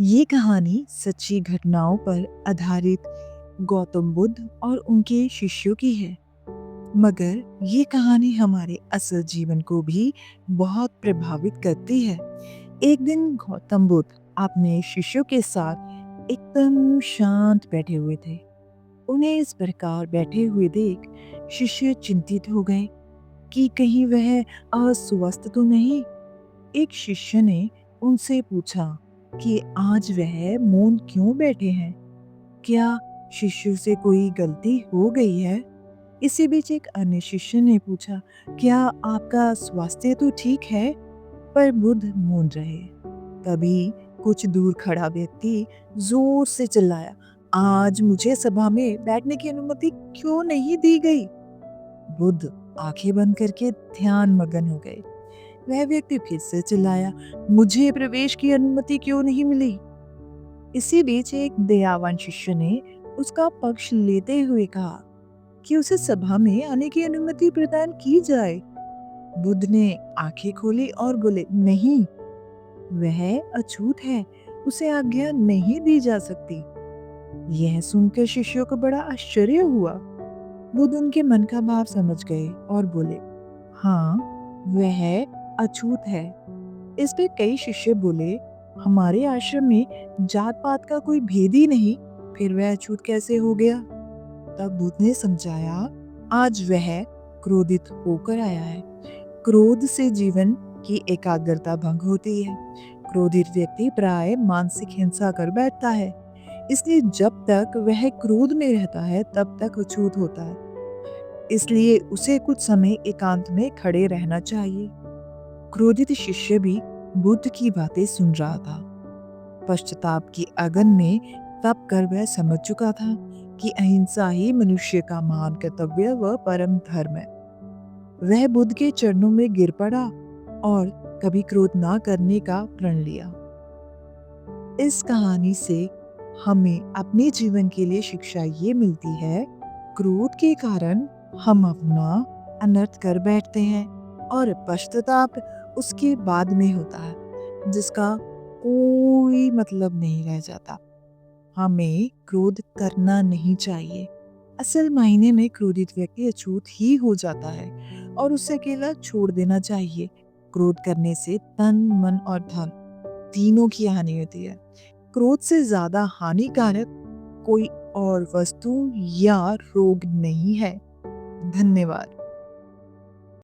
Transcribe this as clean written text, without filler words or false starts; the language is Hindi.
ये कहानी सच्ची घटनाओं पर आधारित गौतम बुद्ध और उनके शिष्यों की है। मगर ये कहानी हमारे असल जीवन को भी बहुत प्रभावित करती है। एक दिन गौतम बुद्ध अपने शिष्यों के साथ एकदम शांत बैठे हुए थे। उन्हें इस प्रकार बैठे हुए देख शिष्य चिंतित हो गए कि कहीं वह अस्वस्थ तो नहीं। एक शिष्य ने उनसे पूछा कि आज वह मौन क्यों बैठे हैं? क्या शिष्य से कोई गलती हो गई है? इसी बीच एक अन्य शिष्य ने पूछा, क्या आपका स्वास्थ्य तो ठीक है? पर बुद्ध मौन रहे। तभी कुछ दूर खड़ा व्यक्ति जोर से चिल्लाया, आज मुझे सभा में बैठने की अनुमति क्यों नहीं दी गई? बुद्ध आंखें बंद करके ध्यान मग्न हो गए। वह व्यक्ति फिर से चिल्लाया, मुझे प्रवेश की अनुमति क्यों नहीं मिली? इसी बीच एक दयावान शिष्य ने उसका पक्ष लेते हुए कहा कि उसे सभा में आने की अनुमति प्रदान की जाए। बुद्ध ने आंखें खोली और बोले, नहीं, वह अछूत है, उसे आज्ञा नहीं दी जा सकती। यह सुनकर शिष्यों को बड़ा आश्चर्य हुआ। बुद्ध उनके मन का भाव समझ गए और बोले, हाँ, वह अछूत है। इस पे कई शिष्य बोले, हमारे आश्रम में जात पात का कोई भेद ही नहीं, फिर वह अछूत कैसे हो गया? तब बुद्ध ने समझाया, आज वह क्रोधित होकर आया है। क्रोध से जीवन की एकाग्रता भंग होती है। क्रोधित व्यक्ति प्राय मानसिक हिंसा कर बैठता है। इसलिए जब तक वह क्रोध में रहता है तब तक अछूत होता है। इसलिए उसे कुछ समय एकांत में खड़े रहना चाहिए। क्रोधित शिष्य भी बुद्ध की बातें सुन रहा था। पश्चाताप की अगन में तप कर वह समझ चुका था कि अहिंसा ही मनुष्य का महान कर्तव्य व परम धर्म है। वह बुद्ध के चरणों में गिर पड़ा और कभी क्रोध ना करने का प्रण लिया। इस कहानी से हमें अपने जीवन के लिए शिक्षा ये मिलती है, क्रोध के कारण हम अपना अनर्थ कर बैठते हैं और पश्चाताप उसके बाद में होता है, जिसका कोई मतलब नहीं रह जाता। हमें क्रोध करना नहीं चाहिए। असल मायने में क्रोधित व्यक्ति अछूत ही हो जाता है और उसे अकेला छोड़ देना चाहिए। क्रोध करने से तन, मन और धन तीनों की हानि होती है। क्रोध से ज्यादा हानिकारक कोई और वस्तु या रोग नहीं है। धन्यवाद।